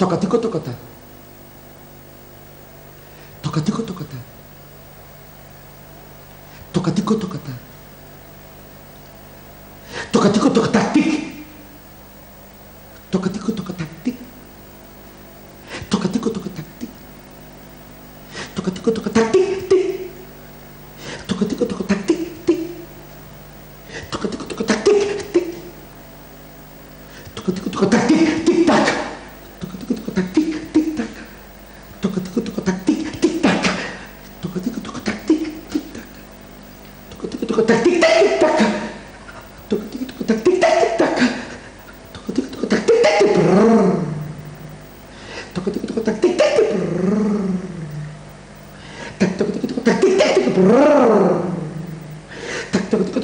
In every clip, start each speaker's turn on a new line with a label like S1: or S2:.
S1: Tocatico, tocata. Tocatico, tocata. Tocatico, tocata. Tocatico, tocatatic. Tocatico, tocatatic. Tocatico, tocatatic. Tocatico, tocatatic. Tocatico, tocatatic. Tocatico, tocatatic. Tocatico, tocatatic. Tic tac. Tocatico, tocatatic. Tic tac. Tocatico, tocatatic. Tic tac. Tocatico, tocatatic. Tic tac. Tocatico, tocatatic. Tic tac. Tocatico, tocatatic. Tic tac. Tocatico, tocatatic. Tocatico, tocatatic. Tocatico,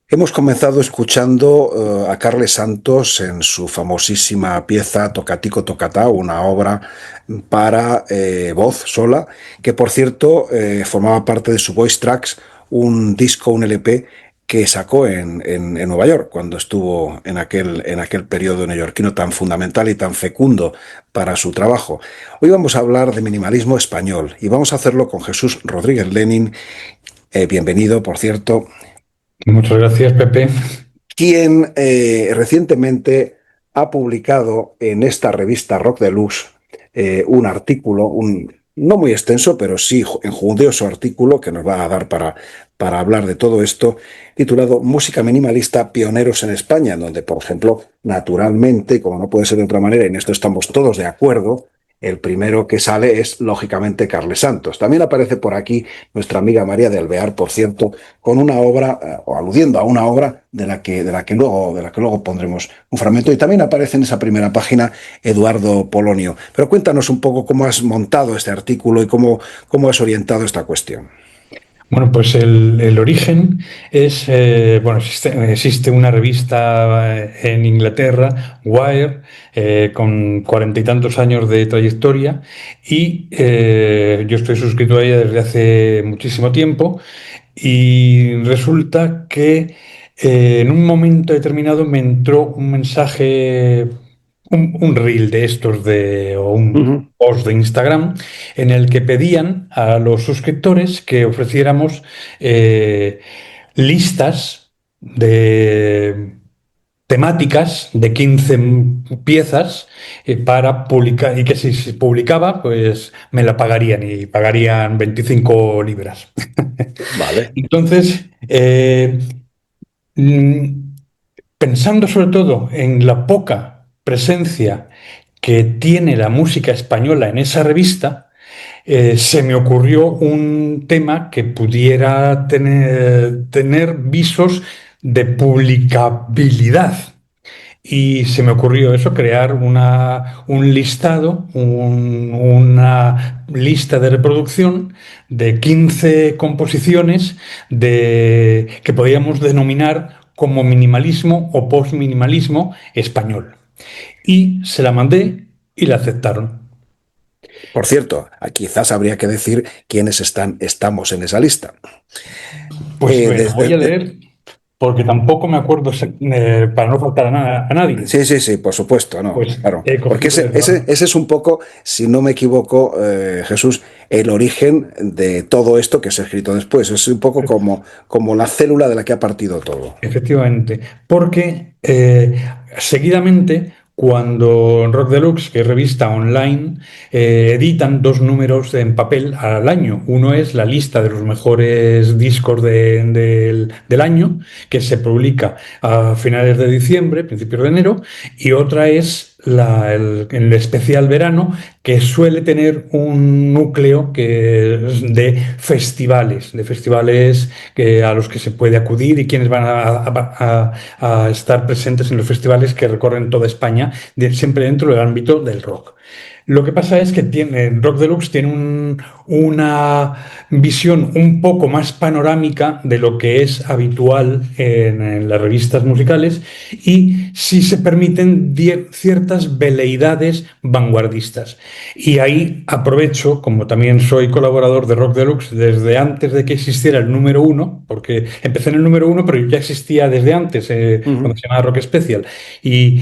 S2: Hemos comenzado escuchando a Carles Santos en su famosísima pieza Tocatico Tocatá, una obra para voz sola, que por cierto formaba parte de su Voice Tracks, un disco, un LP que sacó en Nueva York cuando estuvo en aquel periodo neoyorquino tan fundamental y tan fecundo para su trabajo. Hoy vamos a hablar de minimalismo español y vamos a hacerlo con Jesús Rodríguez Lenin. Bienvenido, por cierto.
S3: Muchas gracias, Pepe.
S2: Quien recientemente ha publicado en esta revista Rock Deluxe un artículo, no muy extenso, pero sí enjundioso artículo que nos va a dar para hablar de todo esto, titulado Música minimalista, pioneros en España, donde, por ejemplo, naturalmente, como no puede ser de otra manera, y en esto estamos todos de acuerdo, el primero que sale es, lógicamente, Carles Santos. También aparece por aquí nuestra amiga María de Alvear, por cierto, con una obra, o aludiendo a una obra de la que luego pondremos un fragmento. Y también aparece en esa primera página Eduardo Polonio. Pero cuéntanos un poco cómo has montado este artículo y cómo has orientado esta cuestión.
S3: Bueno, pues el origen es, existe una revista en Inglaterra, Wire, con 40 y tantos años de trayectoria y yo estoy suscrito a ella desde hace muchísimo tiempo y resulta que en un momento determinado me entró un mensaje un reel de estos o un
S2: Ujú.
S3: post de Instagram en el que pedían a los suscriptores que ofreciéramos listas de temáticas de 15 piezas para publicar, y que si se publicaba, pues me la pagarían y pagarían 25 libras.
S2: Vale.
S3: Entonces, mm, pensando sobre todo en la poca presencia que tiene la música española en esa revista, se me ocurrió un tema que pudiera tener visos de publicabilidad. Y se me ocurrió eso, crear un listado, una lista de reproducción de 15 composiciones que podríamos denominar como minimalismo o postminimalismo español. Y se la mandé y la aceptaron.
S2: Por cierto, quizás habría que decir quiénes estamos en esa lista.
S3: Pues me la voy
S2: Desde,
S3: a leer porque tampoco me acuerdo, para no faltar a nadie.
S2: sí, sí, sí, por supuesto, no,
S3: Pues
S2: claro.
S3: he
S2: Porque
S3: cogido
S2: ese,
S3: desde
S2: ese,
S3: abajo.
S2: ese es un poco, si no me equivoco, Jesús, el origen de todo esto que se ha escrito después. Es un poco como la célula de la que ha partido todo.
S3: Efectivamente, porque seguidamente, cuando Rock Deluxe, que es revista online, editan 2 números en papel al año. Uno es la lista de los mejores discos del año, que se publica a finales de diciembre, principios de enero, y otra es el especial verano, que suele tener un núcleo que es de festivales a los que se puede acudir y quienes van a estar presentes en los festivales que recorren toda España, siempre dentro del ámbito del rock. Lo que pasa es que Rock Deluxe tiene una visión un poco más panorámica de lo que es habitual en las revistas musicales, y sí se permiten ciertas veleidades vanguardistas. Y ahí aprovecho, como también soy colaborador de Rock Deluxe desde antes de que existiera el número uno, porque empecé en el número uno, pero ya existía desde antes, cuando
S2: Ujú.
S3: se llamaba Rock Special. Y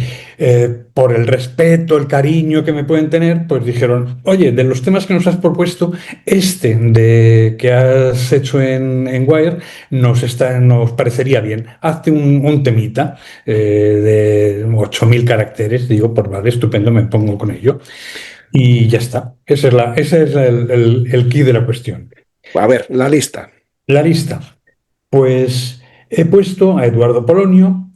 S3: por el respeto, el cariño que me pueden tener, pues dijeron, oye, de los temas que nos has propuesto, que has hecho en Wire nos parecería bien. Hazte un temita de 8.000 caracteres. Digo, pues vale, estupendo, me pongo con ello. Y ya está. Ese es el key de la cuestión.
S2: A ver, la lista.
S3: La lista. Pues he puesto a Eduardo Polonio,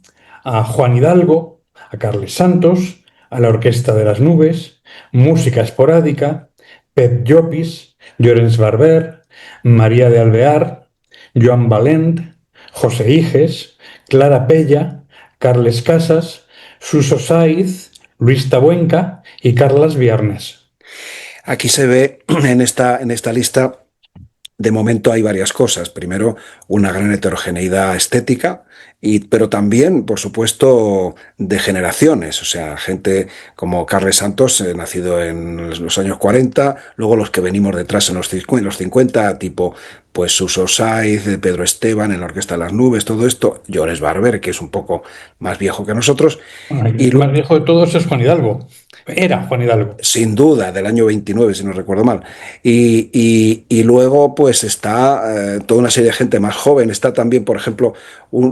S3: a Juan Hidalgo, a Carles Santos, a la Orquesta de las Nubes, Música Esporádica, Pep Llopis, Llorens Barber, María de Alvear, Joan Valent, José Iges, Clara Pella, Carles Casas, Suso Saiz, Luis Tabuenca y Carlas Viernes.
S2: Aquí se ve en esta lista. De momento hay varias cosas. Primero, una gran heterogeneidad estética, pero también, por supuesto, de generaciones. O sea, gente como Carles Santos, nacido en los años 40, luego los que venimos detrás en los 50, tipo pues Suso Saiz, Pedro Esteban en la Orquesta de las Nubes, todo esto. Llores Barber, que es un poco más viejo que nosotros. Y
S3: El más viejo de todos es Juan Hidalgo. Era Juan Hidalgo.
S2: sin duda, del año 29, si no recuerdo mal. Y luego, pues está toda una serie de gente más joven. Está también, por ejemplo,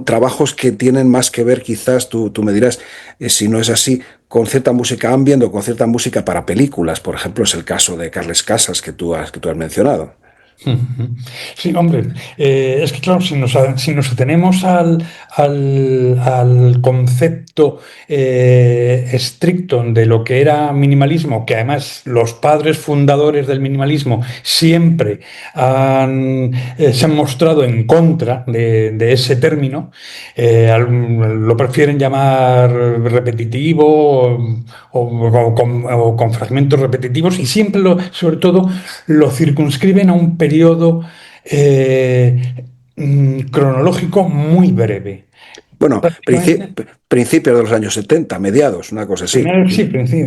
S2: trabajos que tienen más que ver, quizás tú me dirás, si no es así, con cierta música ambient o con cierta música para películas. Por ejemplo, es el caso de Carles Casas, que tú has mencionado.
S3: Ujú. Sí, hombre, es que claro, si nos atenemos al concepto estricto de lo que era minimalismo, que además los padres fundadores del minimalismo siempre se han mostrado en contra de ese término, lo prefieren llamar repetitivo o con fragmentos repetitivos, y siempre, sobre todo, lo circunscriben a un periodo cronológico muy breve.
S2: Bueno,
S3: Prácticamente,
S2: principios de los años 70, mediados, una cosa así.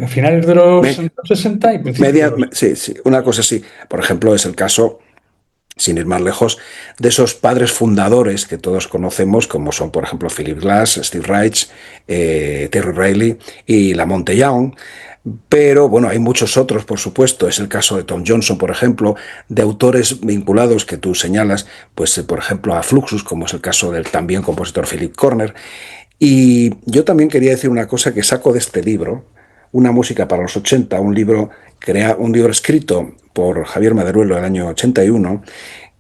S3: finales de los
S2: Me-
S3: 60 y principios de los...
S2: sí, sí, una cosa así. Por ejemplo, es el caso sin ir más lejos, de esos padres fundadores que todos conocemos, como son, por ejemplo, Philip Glass, Steve Reich, Terry Riley y Lamont Young. Pero bueno, hay muchos otros, por supuesto. Es el caso de Tom Johnson, por ejemplo, de autores vinculados que tú señalas, pues por ejemplo a Fluxus, como es el caso del también compositor Philip Corner. Y yo también quería decir una cosa que saco de este libro, Una música para los 80, un libro escrito por Javier Maderuelo el año 81,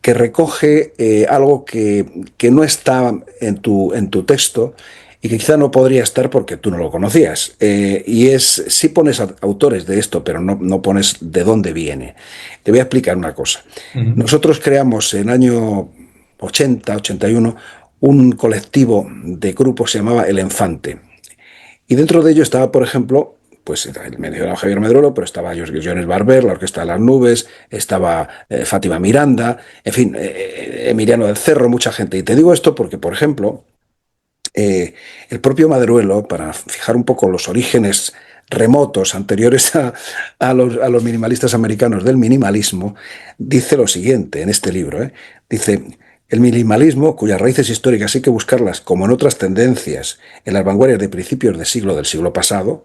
S2: que recoge algo que no está en tu texto y que quizá no podría estar porque tú no lo conocías. Y es, sí pones autores de esto, pero no pones de dónde viene. Te voy a explicar una cosa. Nosotros creamos en el año 80, 81, un colectivo de grupos que se llamaba El Enfante. Y dentro de ello estaba, por ejemplo, pues el mencionado Javier Medrolo, pero estaba Jones Barber, la Orquesta de las Nubes, estaba Fátima Miranda, en fin, Emiliano del Cerro, mucha gente. Y te digo esto porque, por ejemplo, el propio Maderuelo, para fijar un poco los orígenes remotos anteriores a los minimalistas americanos del minimalismo, dice lo siguiente en este libro. Dice, el minimalismo, cuyas raíces históricas hay que buscarlas, como en otras tendencias, en las vanguardias de principios del siglo pasado,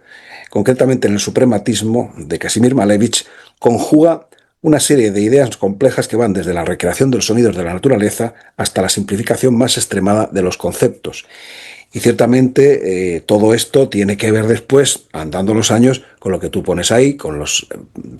S2: concretamente en el suprematismo de Casimir Malevich, conjuga una serie de ideas complejas que van desde la recreación de los sonidos de la naturaleza hasta la simplificación más extremada de los conceptos. Y ciertamente todo esto tiene que ver después, andando los años, con lo que tú pones ahí, con los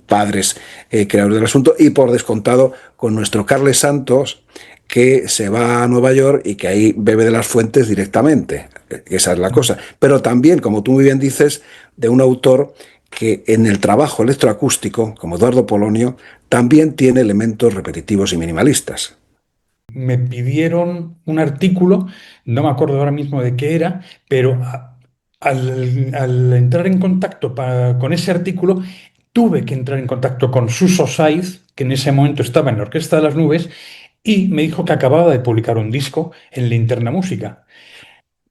S2: padres creadores del asunto y por descontado con nuestro Carles Santos, que se va a Nueva York y que ahí bebe de las fuentes directamente. Esa es la cosa. Pero también, como tú muy bien dices, de un autor que en el trabajo electroacústico, como Eduardo Polonio, también tiene elementos repetitivos y minimalistas.
S3: Me pidieron un artículo, no me acuerdo ahora mismo de qué era, pero al entrar en contacto con ese artículo, tuve que entrar en contacto con Suso Saiz, que en ese momento estaba en la Orquesta de las Nubes, y me dijo que acababa de publicar un disco en Linterna Música.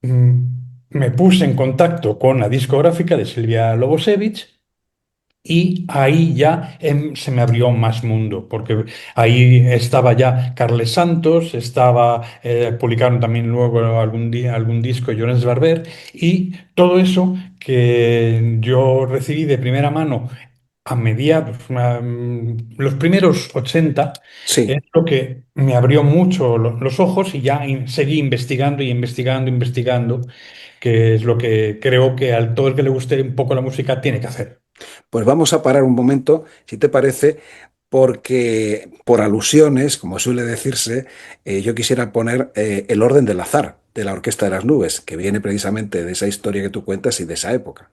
S3: Mm, Me puse en contacto con la discográfica de Silvia Lobosevich y ahí ya se me abrió más mundo, porque ahí estaba ya Carles Santos, publicaron también luego algún día algún disco Jones Barber, y todo eso que yo recibí de primera mano a mediados, los primeros 80, es
S2: Sí.
S3: lo que me abrió mucho los ojos y ya seguí investigando y investigando, investigando, que es lo que creo que a todo el que le guste un poco la música tiene que hacer.
S2: Pues vamos a parar un momento, si te parece, porque por alusiones, como suele decirse, yo quisiera poner el orden del azar de la Orquesta de las Nubes, que viene precisamente de esa historia que tú cuentas y de esa época.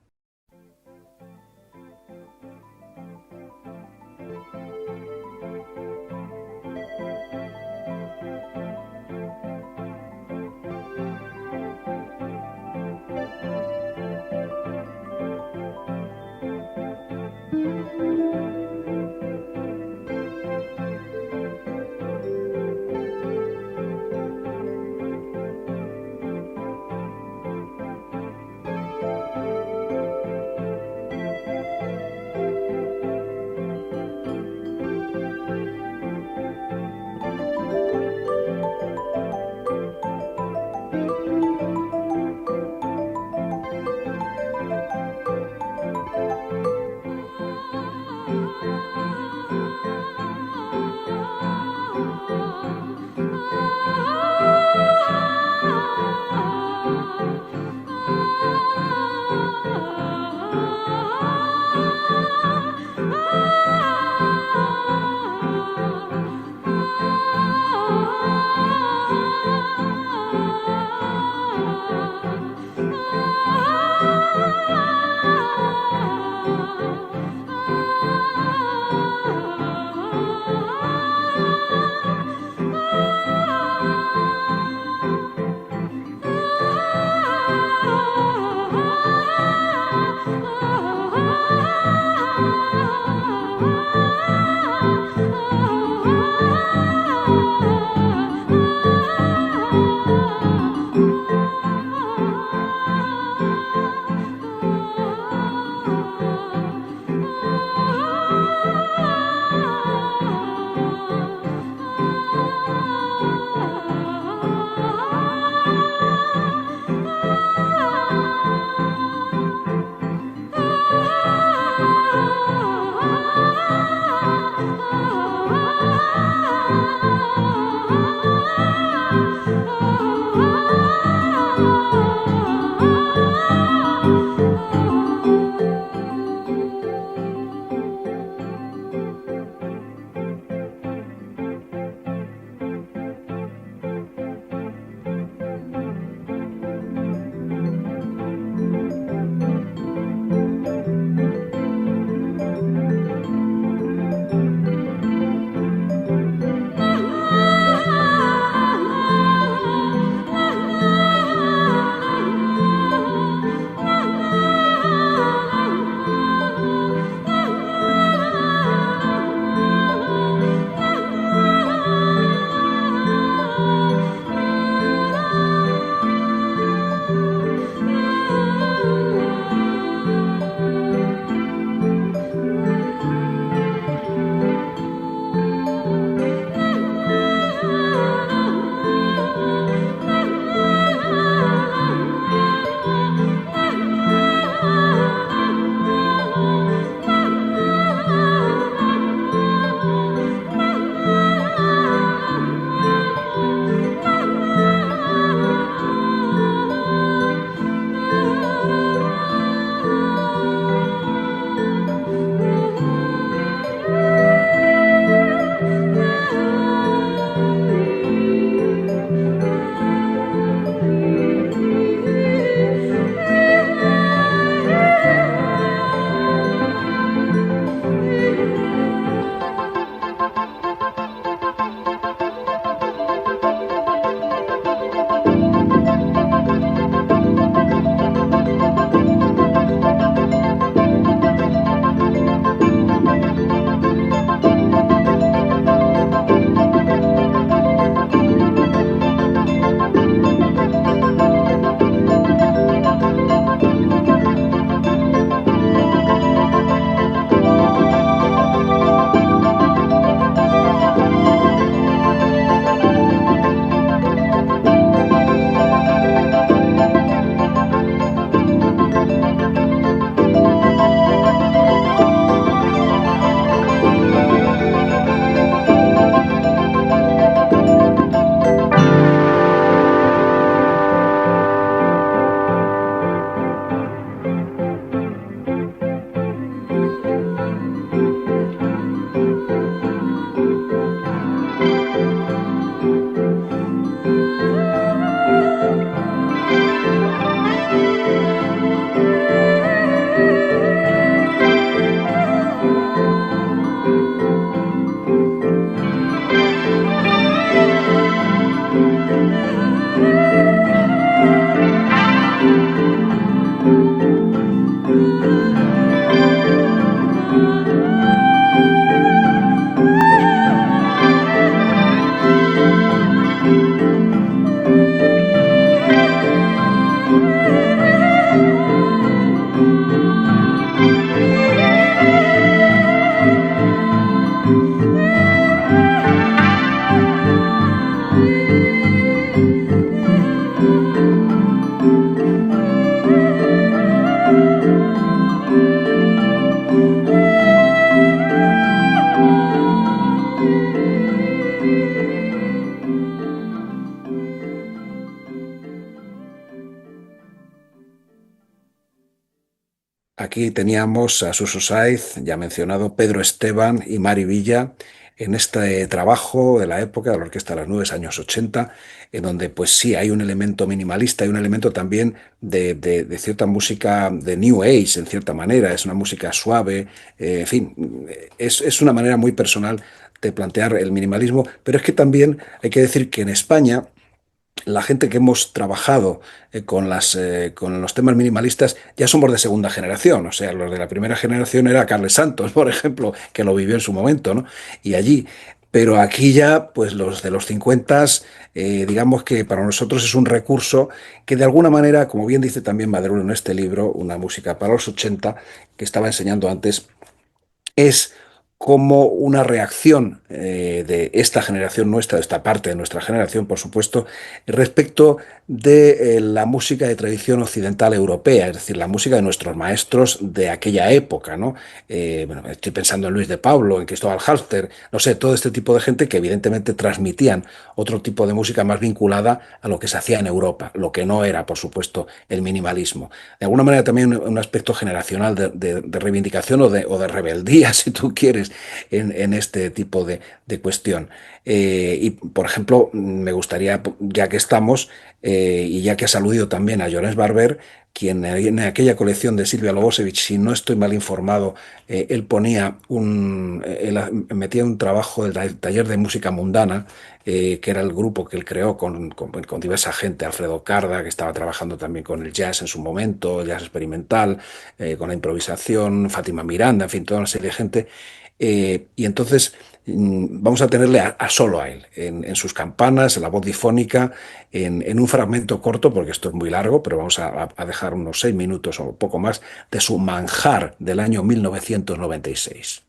S2: aquí teníamos a Suso Sáiz, ya mencionado, Pedro Esteban y Mari Villa en este trabajo de la época de la Orquesta de las Nubes, años 80, en donde pues sí hay un elemento minimalista, hay un elemento también de cierta música de New Age, en cierta manera, es una música suave, en fin, es una manera muy personal de plantear el minimalismo, pero es que también hay que decir que en España la gente que hemos trabajado con los temas minimalistas ya somos de segunda generación, o sea, los de la primera generación era Carles Santos, por ejemplo, que lo vivió en su momento, ¿no? Y allí, pero aquí ya, pues los de los 50, digamos que para nosotros es un recurso que de alguna manera, como bien dice también Madrulo en este libro, una música para los 80, que estaba enseñando antes, es como una reacción de esta generación nuestra, de esta parte de nuestra generación, por supuesto, respecto de la música de tradición occidental europea, es decir, la música de nuestros maestros de aquella época, ¿no? Bueno, estoy pensando en Luis de Pablo, en Cristóbal Halster, no sé, todo este tipo de gente que evidentemente transmitían otro tipo de música más vinculada a lo que se hacía en Europa, lo que no era, por supuesto, el minimalismo. De alguna manera también un aspecto generacional de reivindicación o de rebeldía, si tú quieres, en este tipo de cuestión. Y, por ejemplo, me gustaría, ya que estamos, y ya que has aludido también a Llorens Barber, quien en aquella colección de Silvia Lobosevich, si no estoy mal informado, él ponía él metía un trabajo del taller de música mundana, que era el grupo que él creó con diversa gente, Alfredo Carda, que estaba trabajando también con el jazz en su momento, el jazz experimental, con la improvisación, Fátima Miranda, en fin, toda una serie de gente. Y entonces vamos a tenerle solo a él, en sus campanas, en la voz difónica, en un fragmento corto, porque esto es muy largo, pero vamos a dejar unos 6 minutos o poco más, de su Manjar del año 1996.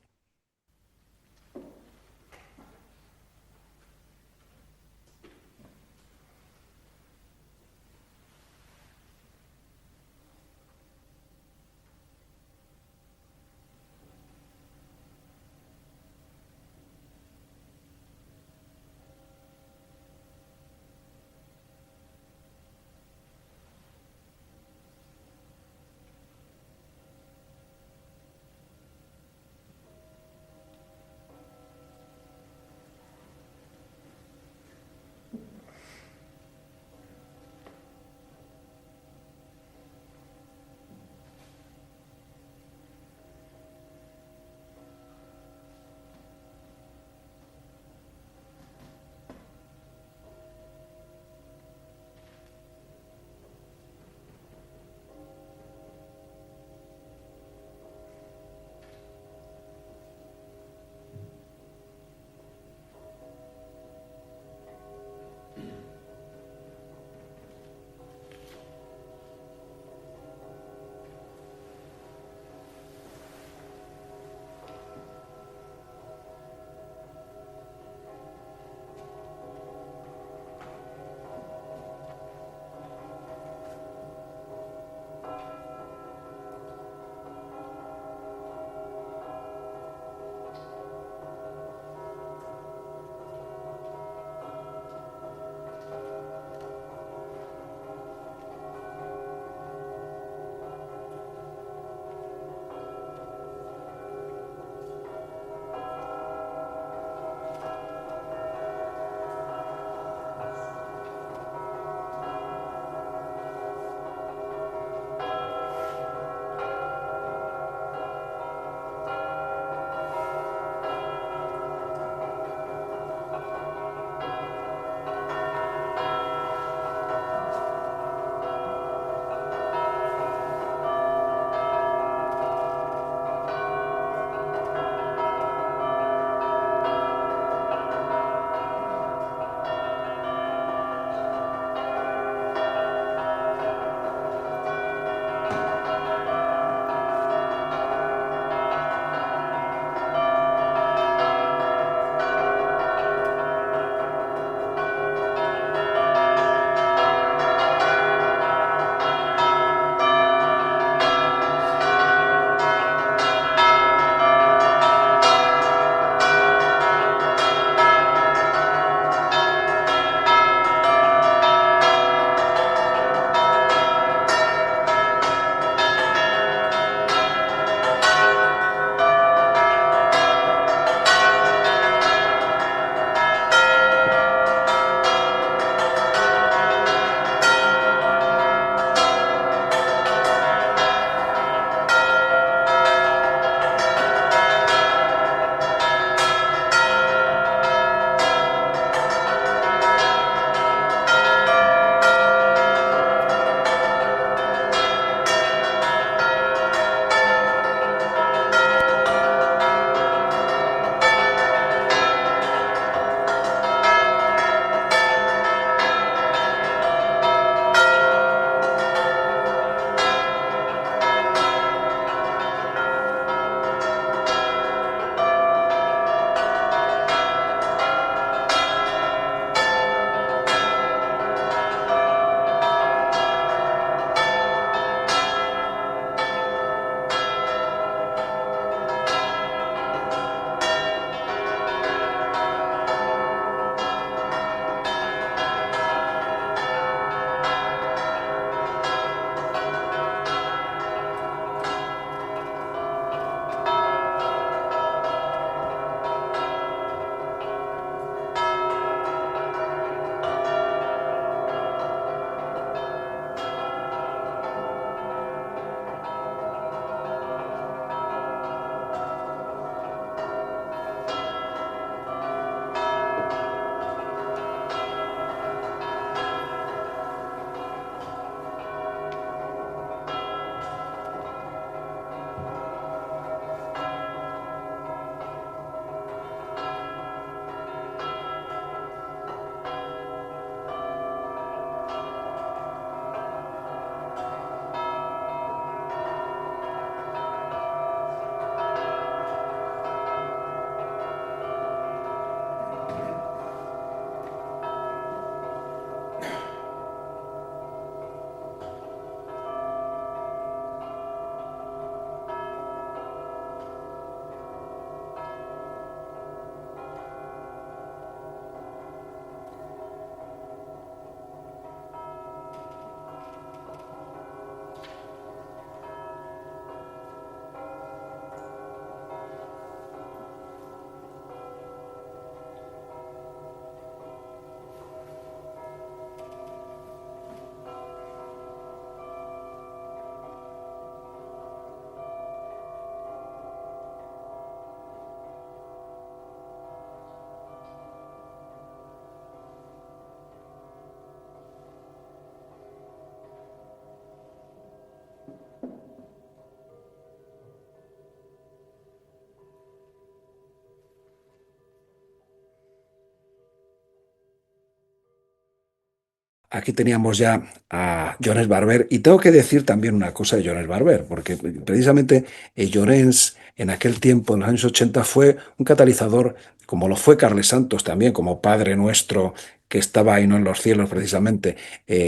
S2: aquí teníamos ya a Llorens Barber, y tengo que decir también una cosa de Llorens Barber, porque precisamente Llorens en aquel tiempo, en los años 80, fue un catalizador, como lo fue Carles Santos también, como Padre Nuestro, que estaba ahí no en los cielos precisamente,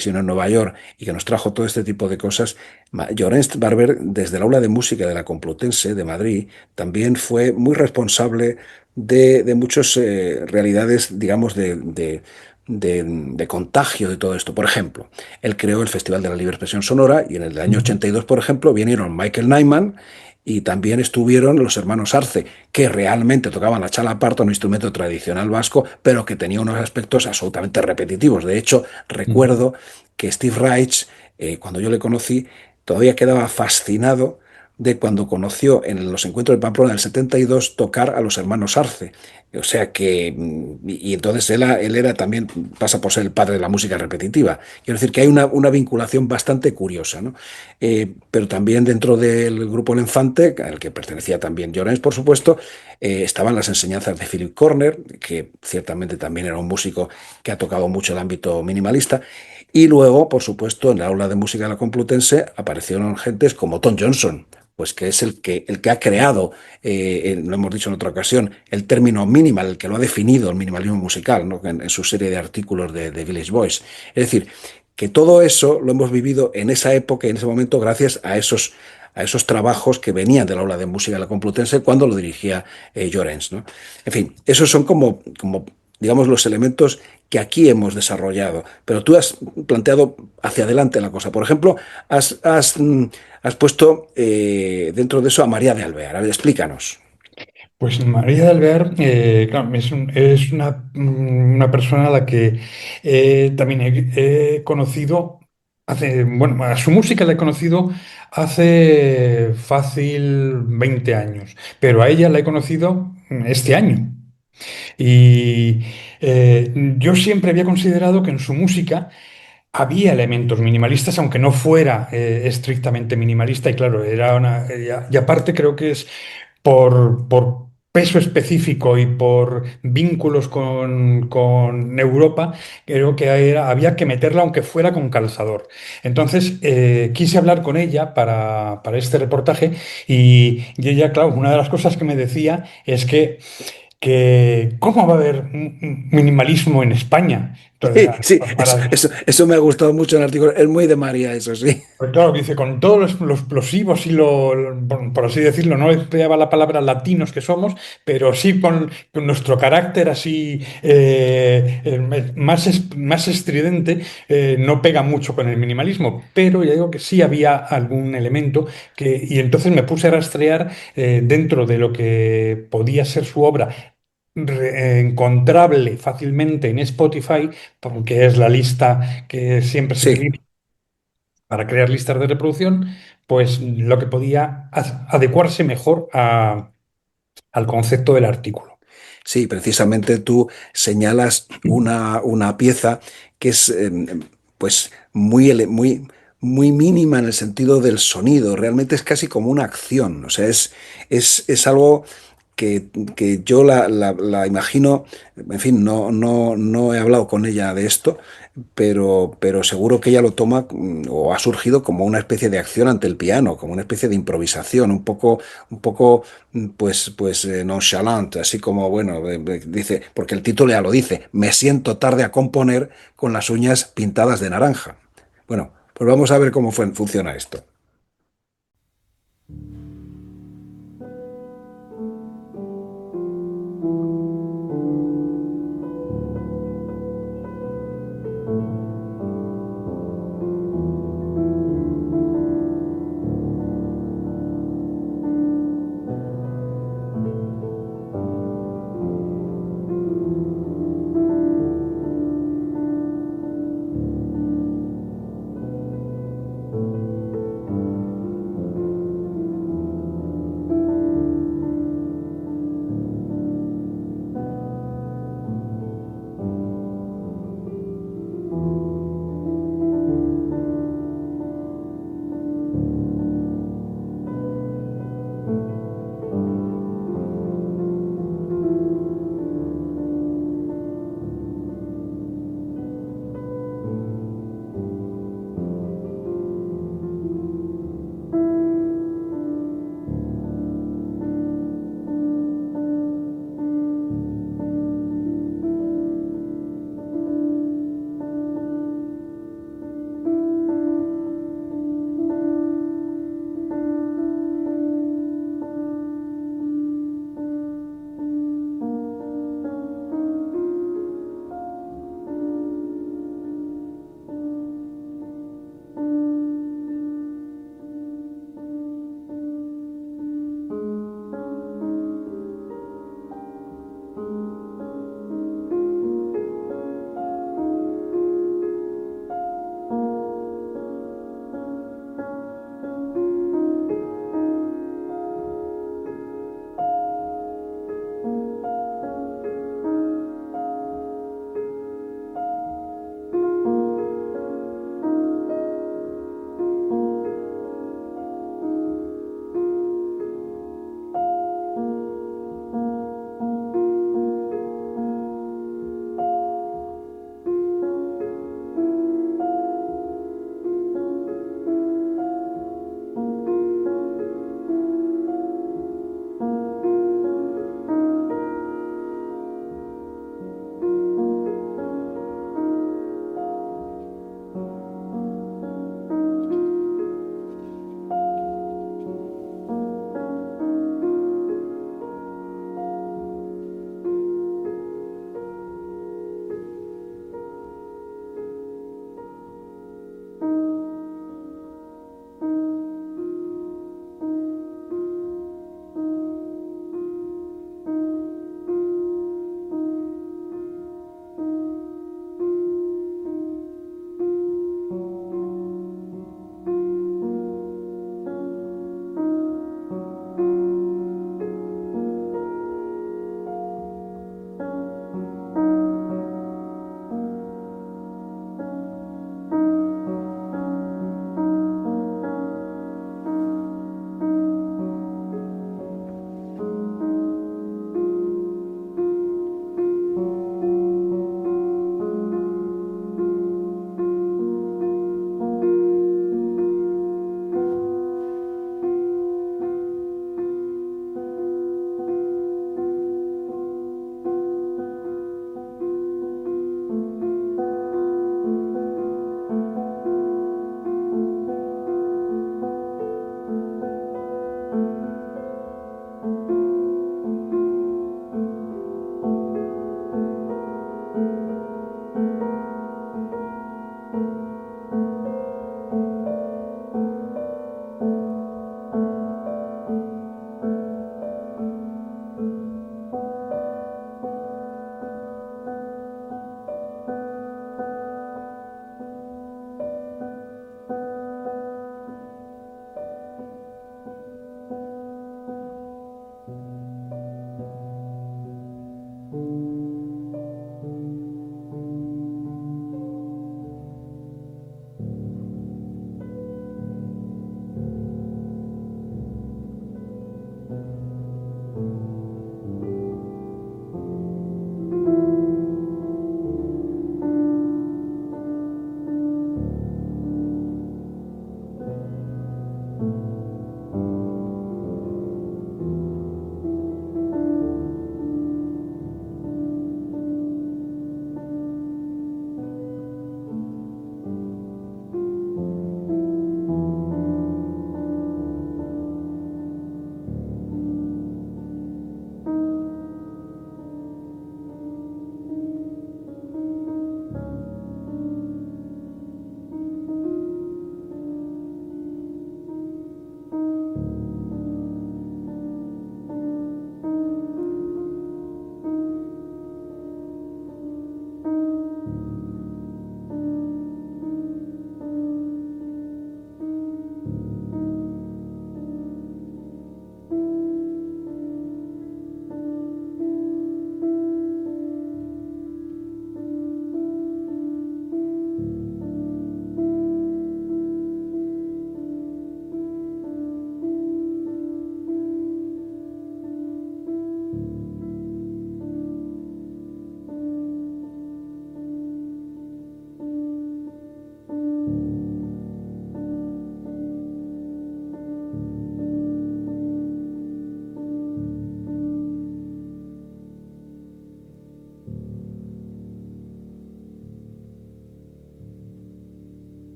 S2: sino en Nueva York, y que nos trajo todo este tipo de cosas. Llorens Barber, desde el aula de música de la Complutense de Madrid, también fue muy responsable de muchas realidades, digamos, de contagio de todo esto. Por ejemplo, él creó el Festival de la Libre Expresión Sonora y en el año
S3: Ujú.
S2: 82, por ejemplo, vinieron Michael Nyman y también estuvieron los hermanos Arce, que realmente tocaban la chalaparta, un instrumento tradicional vasco, pero que tenía unos aspectos absolutamente repetitivos. De hecho,
S3: Ujú.
S2: recuerdo que Steve Reich, cuando yo le conocí, todavía quedaba fascinado de cuando conoció en los encuentros de Pamplona del 72 tocar a los hermanos Arce. O sea que, y entonces él era también, pasa por ser el padre de la música repetitiva. Quiero decir que hay una vinculación bastante curiosa, ¿no? Pero también dentro del grupo El Infante, al que pertenecía también Llorens, por supuesto, estaban las enseñanzas de Philip Corner, que ciertamente también era un músico que ha tocado mucho el ámbito minimalista. Y luego, por supuesto, en el aula de música de la Complutense aparecieron gentes como Tom Johnson, pues que es el que ha creado, lo hemos dicho en otra ocasión, el término minimal, el que lo ha definido el minimalismo musical, ¿no? En su serie de artículos de Village Voice. Es decir, que todo eso lo hemos vivido en esa época y en ese momento gracias a esos trabajos que venían del aula de música de la Complutense cuando lo dirigía Llorens, ¿no? En fin, esos son como digamos, los elementos que aquí hemos desarrollado. Pero tú has planteado hacia adelante la cosa. Por ejemplo, has puesto dentro de eso a María de Alvear. A ver, explícanos.
S3: Pues María de Alvear, claro, es una persona a la que también he conocido bueno, a su música la he conocido hace fácil 20 años, pero a ella la he conocido este año. Y yo siempre había considerado que en su música había elementos minimalistas, aunque no fuera estrictamente minimalista, y claro, y aparte creo que es por peso específico y por vínculos con Europa, creo que había que meterla aunque fuera con calzador. Entonces, quise hablar con ella para este reportaje y ella, claro, una de las cosas que me decía es que ¿cómo va a haber minimalismo en España? Entonces,
S2: Sí, sí, eso,
S3: para,
S2: eso, eso me ha gustado mucho en el artículo. Es muy de María, eso sí.
S3: pues claro, dice, con todos los explosivos y por así decirlo, no empleaba la palabra latinos que somos, pero sí con nuestro carácter así más estridente, no pega mucho con el minimalismo, pero ya digo que sí había algún elemento y entonces me puse a rastrear dentro de lo que podía ser su obra. Encontrable fácilmente en Spotify, porque es la lista que siempre se
S2: Sí.
S3: utiliza para crear listas de reproducción, pues lo que podía adecuarse mejor al concepto del artículo.
S2: Sí, precisamente tú señalas una pieza que es pues muy mínima en el sentido del sonido. Realmente es casi como una acción. O sea, es algo que yo la imagino. En fin, no he hablado con ella de esto, pero seguro que ella lo toma o ha surgido como una especie de acción ante el piano, como una especie de improvisación, un poco pues nonchalant, así como, bueno, dice, porque el título ya lo dice, me siento tarde a componer con las uñas pintadas de naranja. Bueno, pues vamos a ver cómo funciona esto.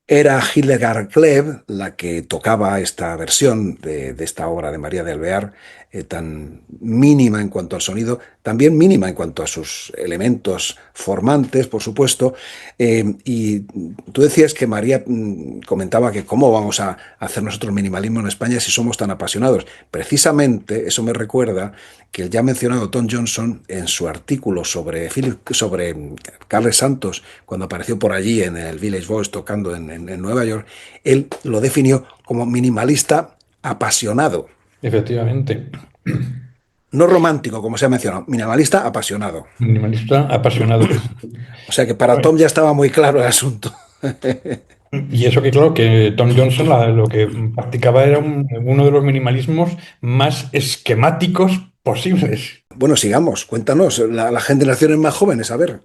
S2: Era Hildegard Kleb la que tocaba esta versión de esta obra de María de Alvear, tan mínima en cuanto al sonido, también mínima en cuanto a sus elementos formantes, por supuesto. Y tú decías que María comentaba que cómo vamos a hacer nosotros minimalismo en España si somos tan apasionados. Precisamente eso me recuerda que el ya mencionado Tom Johnson, en su artículo sobre Carles Santos, cuando apareció por allí en el Village Voice tocando en Nueva York, él lo definió como minimalista apasionado.
S3: Efectivamente.
S2: No romántico, como se ha mencionado, minimalista apasionado.
S3: Minimalista apasionado.
S2: O sea que para Tom ya estaba muy claro el asunto.
S3: Y eso que claro, que Tom Johnson lo que practicaba era uno de los minimalismos más esquemáticos posibles.
S2: Bueno, sigamos, cuéntanos, las generaciones más jóvenes, a ver.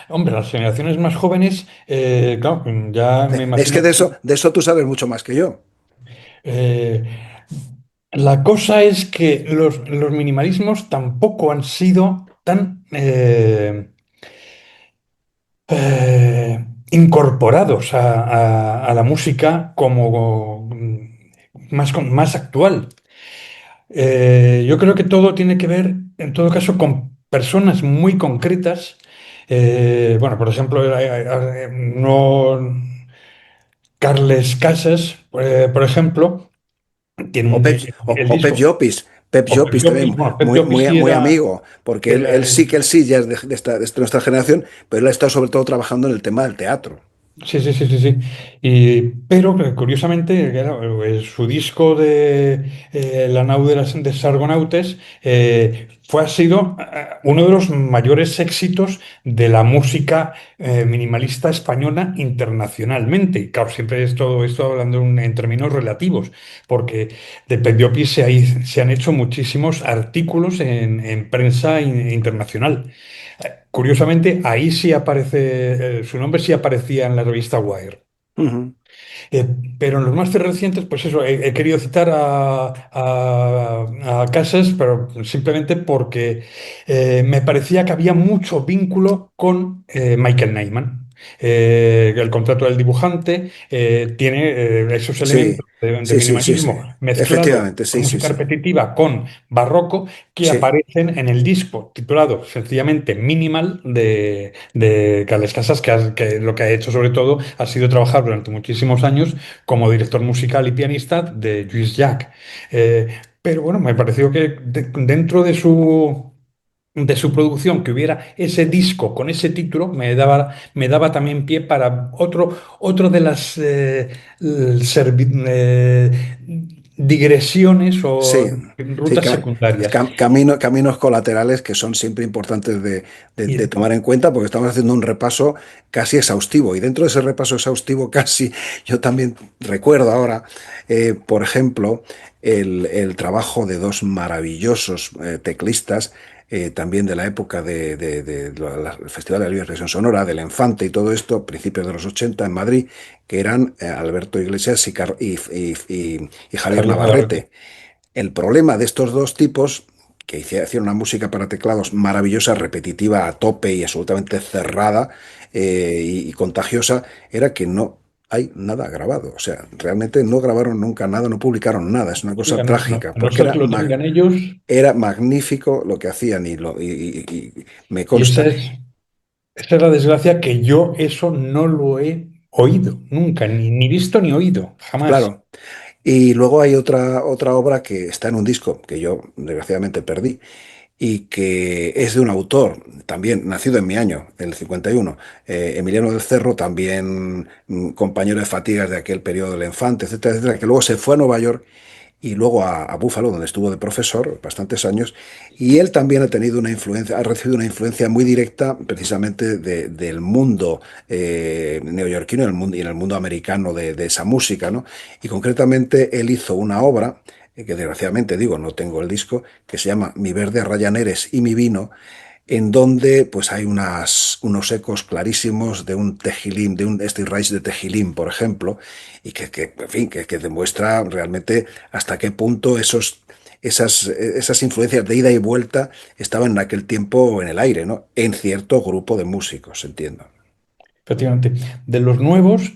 S3: Hombre, las generaciones más jóvenes, claro, ya me
S2: Es que
S3: imagino.
S2: de eso tú sabes mucho más que yo.
S3: eh, la cosa es que los minimalismos tampoco han sido tan incorporados a la música como más actual. Yo creo que todo tiene que ver, en todo caso, con personas muy concretas. Bueno, por ejemplo, no, Carles Casas, por ejemplo, tiene
S2: O
S3: un,
S2: Pep,
S3: el
S2: o Pep
S3: disco,
S2: Llopis. Pep
S3: o Pep
S2: Llopis
S3: Llopis,
S2: también,
S3: bueno, Pep
S2: muy,
S3: Llopis
S2: muy,
S3: sí
S2: muy
S3: era,
S2: amigo, porque él
S3: era-
S2: sí que él sí ya es de nuestra generación, pero él ha estado sobre todo trabajando en el tema del teatro.
S3: sí, sí, sí, sí, sí. Pero curiosamente, claro, su disco de La nau de Sargonautes ha sido uno de los mayores éxitos de la música minimalista española internacionalmente. Y claro, siempre es todo esto hablando en términos relativos, porque de Pediopi se han hecho muchísimos artículos en prensa internacional. Curiosamente, ahí sí aparece, su nombre sí aparecía en la revista Wire.
S2: Ujú.
S3: Eh, pero en los más recientes, pues eso, he querido citar a Casas, pero simplemente porque me parecía que había mucho vínculo con Michael Nyman. El contrato del dibujante tiene esos
S2: Sí,
S3: elementos de
S2: sí, sí, sí, sí.
S3: minimalismo mezclado
S2: Efectivamente,
S3: con
S2: sí, sí,
S3: música
S2: sí.
S3: repetitiva, con barroco, que
S2: Sí.
S3: aparecen en el disco titulado sencillamente Minimal de Carles Casas, que lo que ha hecho sobre todo ha sido trabajar durante muchísimos años como director musical y pianista de Lluís Llach. Pero bueno, me pareció que dentro de su producción que hubiera ese disco con ese título me daba también pie para otro de las digresiones o
S2: Sí, sí,
S3: rutas secundarias.
S2: caminos colaterales que son siempre importantes de
S3: Y
S2: tomar en cuenta porque estamos haciendo un repaso casi exhaustivo y dentro de ese repaso exhaustivo casi yo también recuerdo ahora, por ejemplo, el trabajo de dos maravillosos teclistas. También de la época del Festival de la Libre Expresión Sonora, del Enfante y todo esto, principios de los 80 en Madrid, que eran Alberto Iglesias y Javier
S3: Javier Navarrete.
S2: Navarrete. El problema de estos dos tipos, que hicieron una música para teclados maravillosa, repetitiva a tope y absolutamente cerrada y contagiosa, era que no hay nada grabado. O sea, realmente no grabaron nunca nada, no publicaron nada. Es una cosa trágica,
S3: A no
S2: porque
S3: ser que lo tengan ellos,
S2: era magnífico lo que hacían y me
S3: y esa
S2: consta.
S3: es la desgracia que yo eso no lo he oído nunca, ni visto ni oído, jamás.
S2: Claro. Y luego hay otra obra que está en un disco que yo desgraciadamente perdí, y que es de un autor, también nacido en mi año, el 51, Emiliano del Cerro, también compañero de fatigas de aquel periodo del Infante, etcétera, etcétera, que luego se fue a Nueva York y luego a Buffalo, donde estuvo de profesor bastantes años, y él también ha tenido una influencia, ha recibido una influencia muy directa precisamente del mundo neoyorquino y en el mundo americano de esa música, ¿no? Y concretamente él hizo una obra que desgraciadamente digo, no tengo el disco, que se llama Mi verde Rayaneres y mi vino, en donde pues hay unos ecos clarísimos de un Tejilim, de un Steve Reich de Tejilim, por ejemplo, y en fin, que demuestra realmente hasta qué punto esas influencias de ida y vuelta estaban en aquel tiempo en el aire, ¿no? En cierto grupo de músicos, entiendo.
S3: efectivamente. De los nuevos,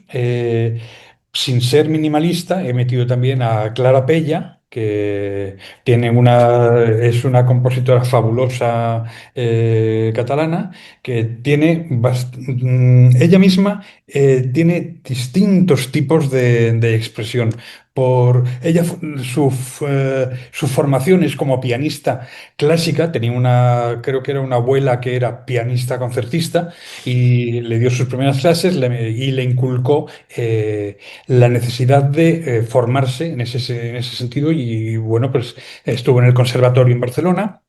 S3: sin ser minimalista, he metido también a Clara Pella, que es una compositora fabulosa catalana, que ella misma tiene distintos tipos de expresión. Por ella, su formación es como pianista clásica, tenía creo que era una abuela que era pianista concertista y le dio sus primeras clases y le inculcó la necesidad de formarse en ese sentido y bueno, pues estuvo en el conservatorio en Barcelona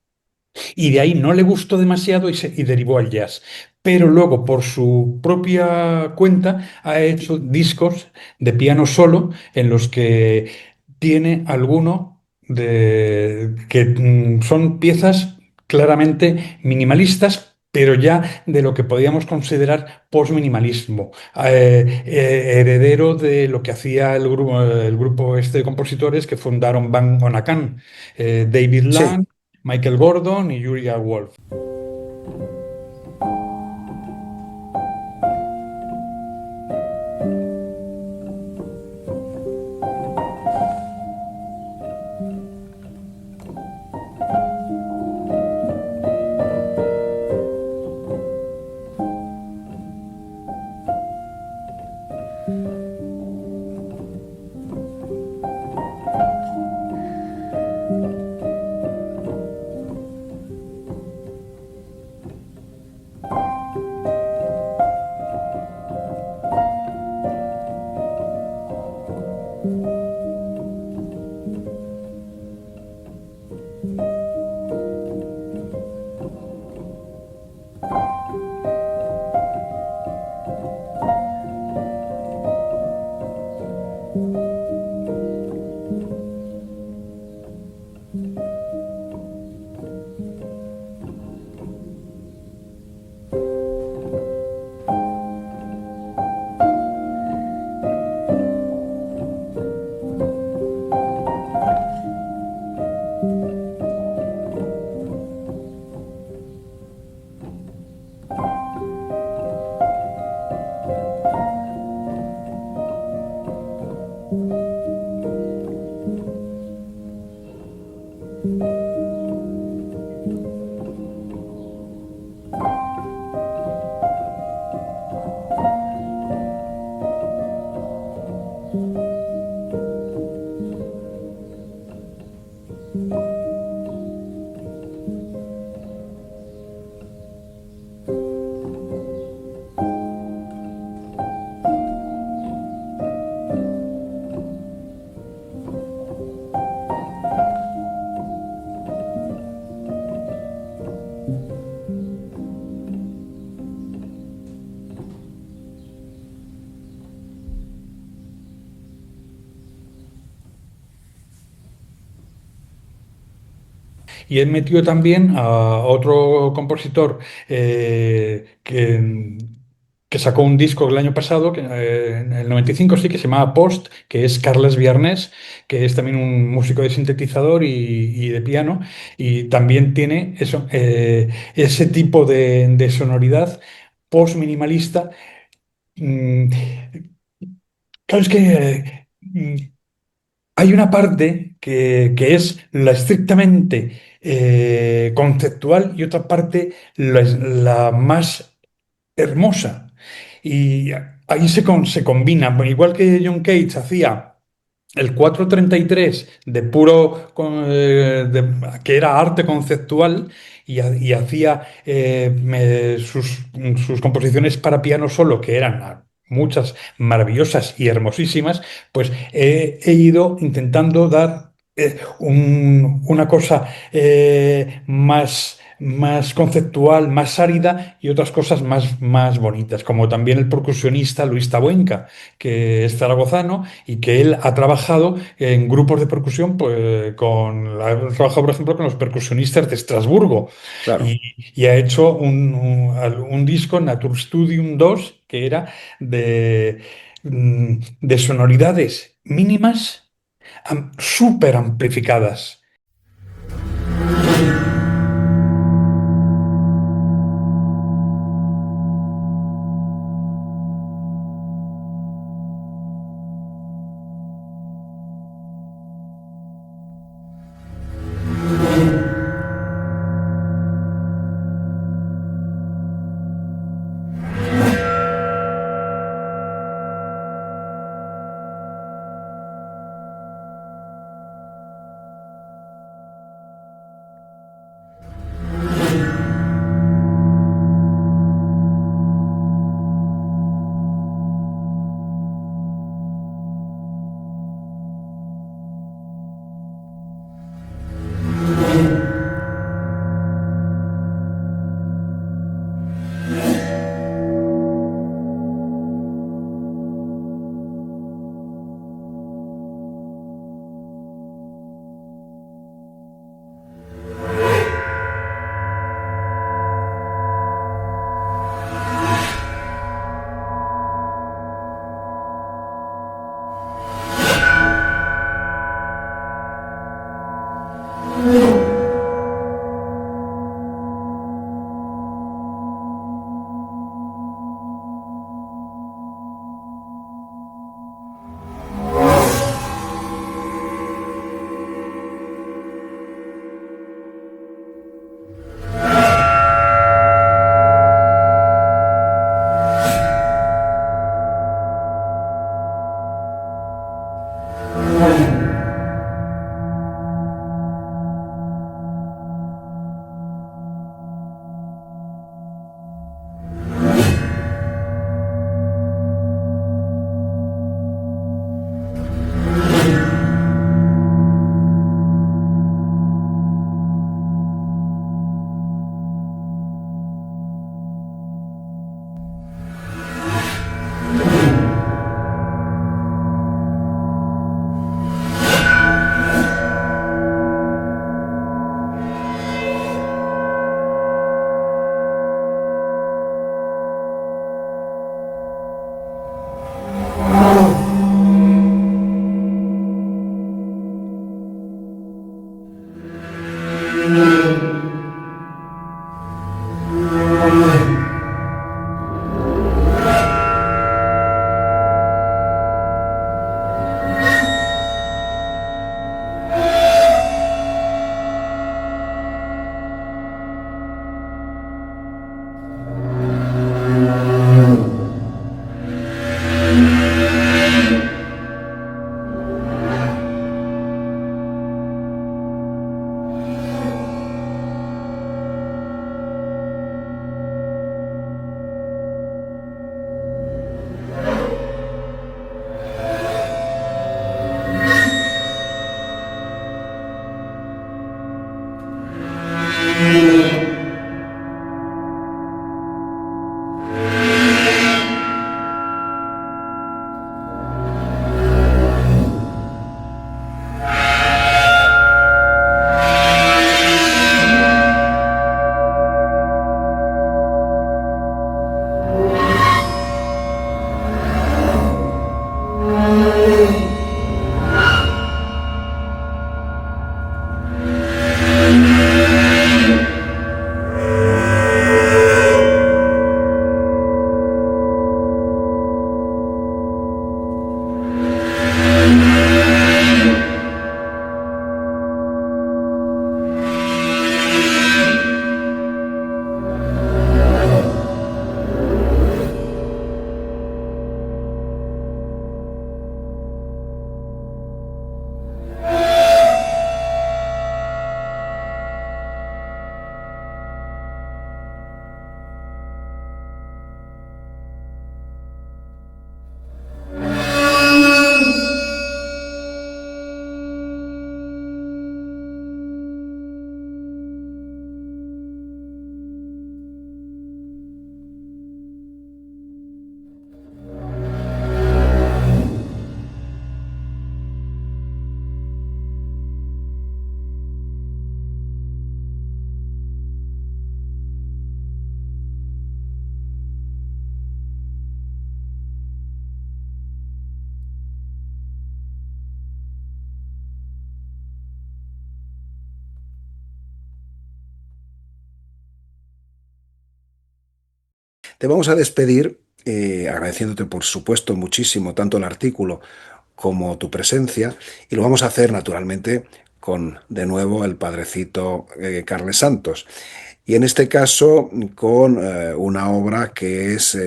S3: y de ahí no le gustó demasiado y derivó al jazz. Pero luego, por su propia cuenta, ha hecho discos de piano solo en los que tiene alguno que son piezas claramente minimalistas, pero ya de lo que podríamos considerar postminimalismo, heredero de lo que hacía el grupo este de compositores que fundaron Bang On Akan, David
S2: Sí.
S3: Lang, Michael Gordon y Uriah Wolf. Y he metido también a otro compositor que sacó un disco el año pasado, en el 95 sí, que se llamaba Post, que es Carles Viarnés, que es también un músico de sintetizador y de piano, y también tiene ese tipo de sonoridad post-minimalista. Mm, claro, es que hay una parte que es la estrictamente conceptual y otra parte la más hermosa. Y ahí se combina, bueno, igual que John Cage hacía el 433 de que era arte conceptual y hacía sus composiciones para piano solo, que eran muchas maravillosas y hermosísimas, pues he ido intentando dar una cosa más conceptual, más árida y otras cosas más bonitas, como también el percusionista Luis Tabuenca, que es zaragozano y que él ha trabajado en grupos de percusión, pues, ha trabajado, por ejemplo, con los percusionistas de Estrasburgo
S2: Claro.
S3: y, y ha hecho un disco, Naturstudium 2, que era de sonoridades mínimas, súper amplificadas.
S2: te vamos a despedir agradeciéndote, por supuesto, muchísimo tanto el artículo como tu presencia, y lo vamos a hacer naturalmente con, de nuevo, el padrecito Carles Santos. Y en este caso con una obra que es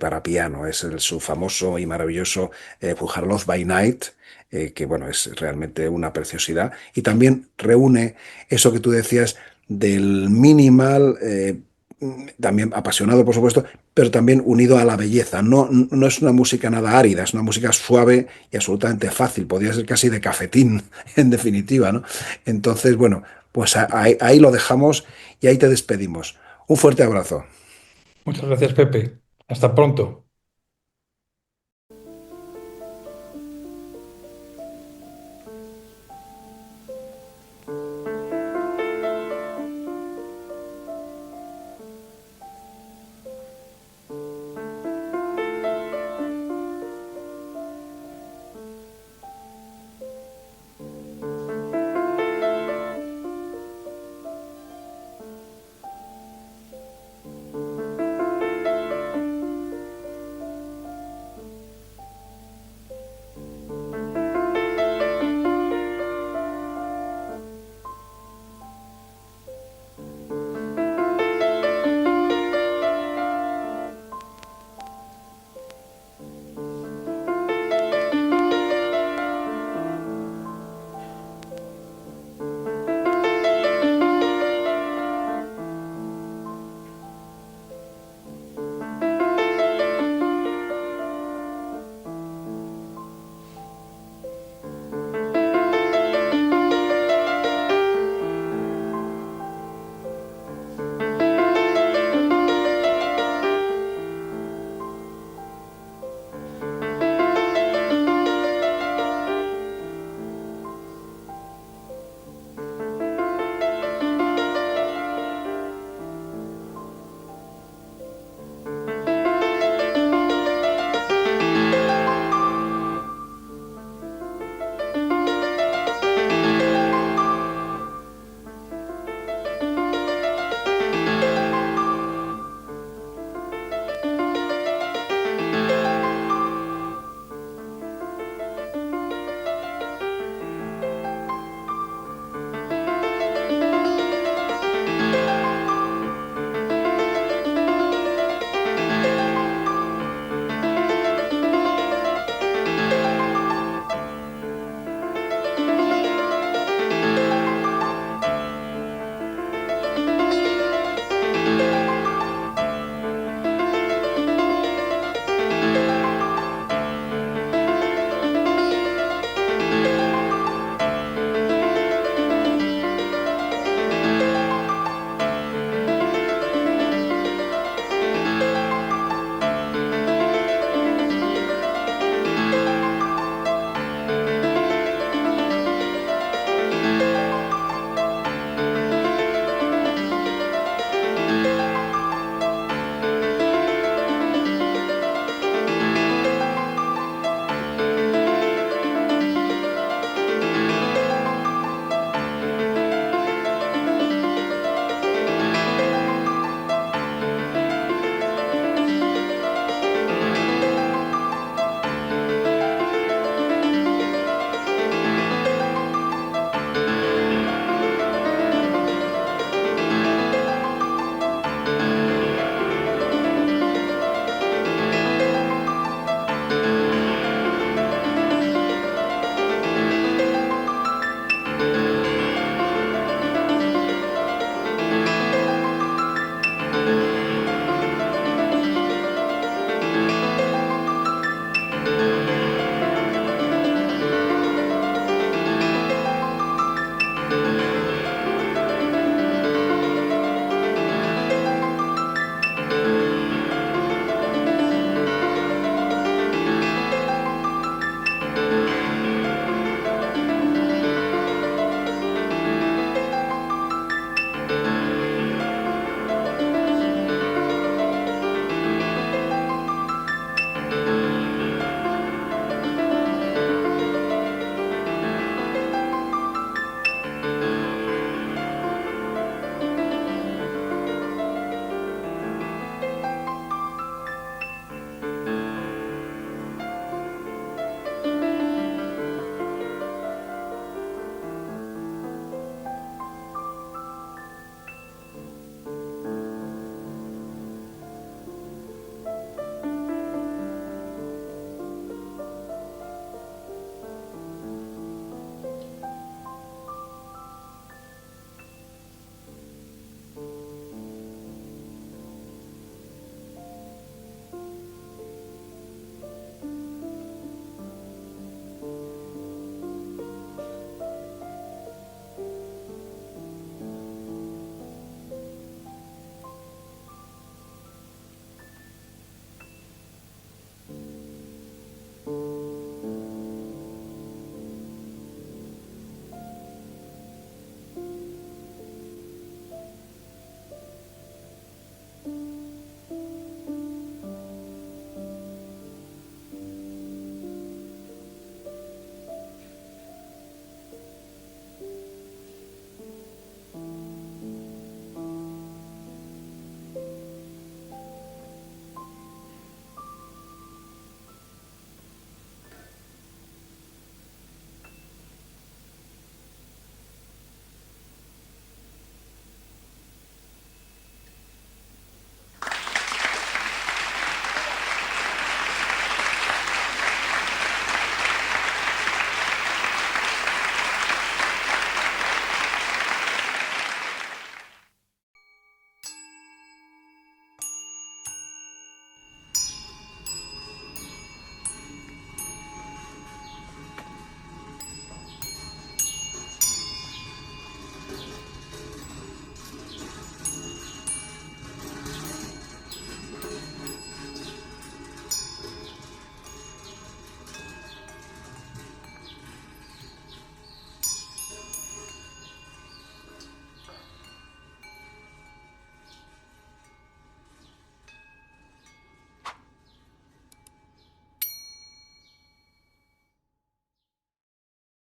S2: para piano, es su famoso y maravilloso Fuharlof by Night, que bueno, es realmente una preciosidad. Y también reúne eso que tú decías del minimal, también apasionado por supuesto, pero también unido a la belleza. No, no es una música nada árida, es una música suave y absolutamente fácil, podría ser casi de cafetín, en definitiva, ¿no? Entonces, bueno, pues ahí lo dejamos y ahí te despedimos. Un fuerte abrazo.
S3: Muchas gracias, Pepe. Hasta pronto.